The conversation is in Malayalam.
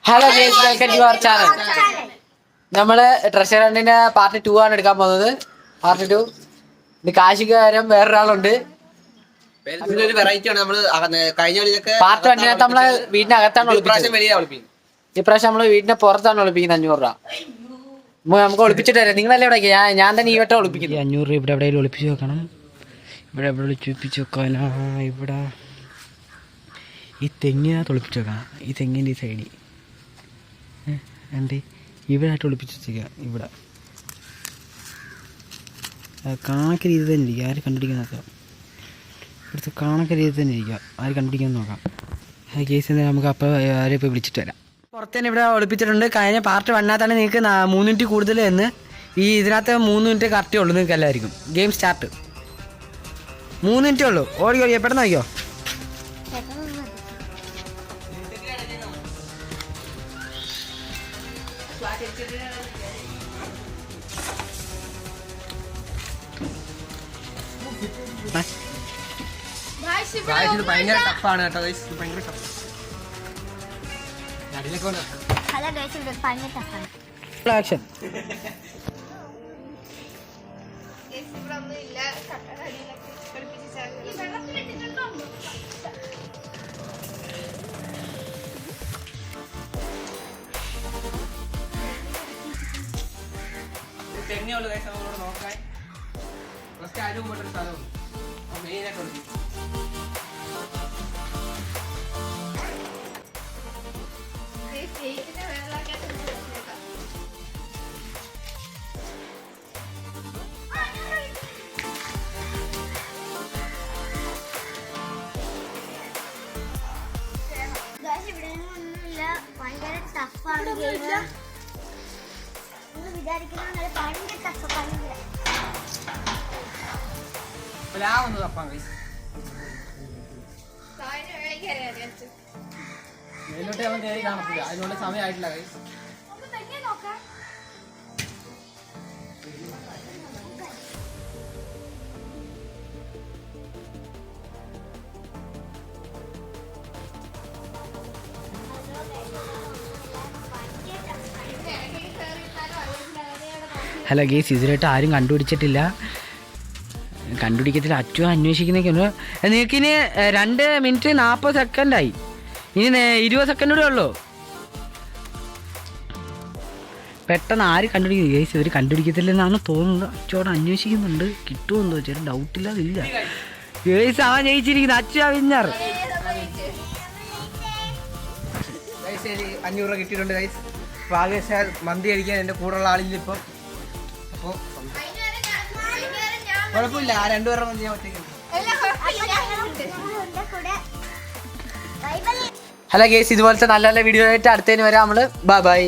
Hello guys, welcome to our channel. നമ്മള് ട്രഷർ ഹണ്ടിന്റെ പാർട്ട് 2 ആണ് എടുക്കാൻ പോകുന്നത്. പാർട്ട് 2 ഇത് കാശികാരം വേറൊരാളുണ്ട്. പാർട്ട് 1 നമ്മള് വീടിന്റെ അകത്താണ് ഒളിപ്പിച്ചത്. ഇപ്രാവശ്യം നമ്മള് വീടിന്റെ പുറത്താണ് ഒളിപ്പിക്കുന്നത്. 500 രൂപ നമുക്ക് ഒളിപ്പിച്ചിട്ട് വരാം. നിങ്ങളല്ലേ ഇവിടെ? ഞാൻ തന്നെ ഈ വട്ടം ഒളിപ്പിക്കുന്നത്. 500 രൂപ ഇവിടെ എവിടെയെങ്കിലും ഒളിപ്പിച്ച് വെക്കണം. ഇവിടെ എവിടെ ഒളിപ്പിച്ച് വെക്കാനാ? ഇവിടെ ഈ തെങ്ങിനകത്ത് ഒളിപ്പിച്ച് വെക്കണം. ഈ തെങ്ങിൻ്റെ ഈ സൈഡിൽ എന്ത് ഇവിടെ ആയിട്ട് ഒളിപ്പിച്ച് വെച്ചേക്കാം. ഇവിടെ കണക്ക രീതി തന്നെ ഇരിക്കുക. ആര് കണ്ടുപിടിക്കാൻ നോക്കാം. ഇവിടുത്തെ കണക്ക രീതി തന്നെ ഇരിക്കുക. ആര് കണ്ടുപിടിക്കാൻ നോക്കാം. കേസ് എന്തായാലും നമുക്ക് അപ്പോൾ ആരും ഇപ്പോൾ വിളിച്ചിട്ട് വരാം. പുറത്ത് തന്നെ ഇവിടെ ഒളിപ്പിച്ചിട്ടുണ്ട്. കഴിഞ്ഞ പാർട്ട് 1 നിങ്ങൾക്ക് 3 മിനിറ്റ് കൂടുതൽ എന്ന് ഈ ഇതിനകത്ത് 3 മിനിറ്റ് കറക്റ്റേ ഉള്ളൂ. നിങ്ങൾക്ക് എല്ലാവർക്കും ഗെയിം സ്റ്റാർട്ട് 3 മിനിറ്റേ ഉള്ളൂ. ഓടി ഓടി പെട്ടെന്ന് നോക്കിയോ. ഭയങ്കര ടഫാണ് കേട്ടോ. ഭയങ്കര ടഫ്. ആക്ഷൻ. തെങ്ങുള്ളൂ നമ്മളോട് നോക്കാൻ. ഫസ്റ്റ് ആരും പെട്ടൊരു സ്ഥലമുണ്ട്. മെയിനായിട്ട് ഭയങ്കര ടഫാണ് ഗെയിം. വിചാരിക്കുന്ന ഭയങ്കര ടഫ്. മേലോട്ട് അവൻ കയറി കാണത്തില്ല. അതിനുള്ള സമയമായിട്ടില്ല. ഹലോ ഗേസ്, ഇതിലായിട്ട് ആരും കണ്ടുപിടിച്ചിട്ടില്ല. കണ്ടുപിടിക്കത്തില്ല. അച്ഛൻ അന്വേഷിക്കുന്നൊക്കെയുണ്ട്. നിങ്ങൾക്കിനി 2 മിനിറ്റ് 40 സെക്കൻഡായി. ഇനി 20 സെക്കൻഡ് കൂടെ ഉള്ളൂ. പെട്ടെന്ന് ആരും കണ്ടുപിടിക്കും ഗേസ്. ഇവർ കണ്ടുപിടിക്കത്തില്ലെന്നാണ് തോന്നുന്നത്. അച്ഛനോട് അന്വേഷിക്കുന്നുണ്ട്. കിട്ടുമെന്നോ ചെറിയ ഡൗട്ടില്ല. ഇല്ല ഗേസ്, അവൻ ജയിച്ചിരിക്കുന്നത്. അച്ഛൻ വിന്നർ. 500 രൂപ കിട്ടിയിട്ടുണ്ട് ഗൈസ്. ഭാഗ്യവശാൽ മന്തി കഴിക്കാൻ എൻ്റെ കൂടെയുള്ള ആളില്ല ഇപ്പം. അപ്പോൾ കുഴപ്പമില്ല. 2 പേരുടെ മന്തി ഞാൻ ഒറ്റയ്ക്ക്. ഹലോ ഗൈസ്, ഇതുപോലത്തെ നല്ല നല്ല വീഡിയോ ആയിട്ട് അടുത്തതിന് വരാം. നമ്മൾ ബൈ ബൈ.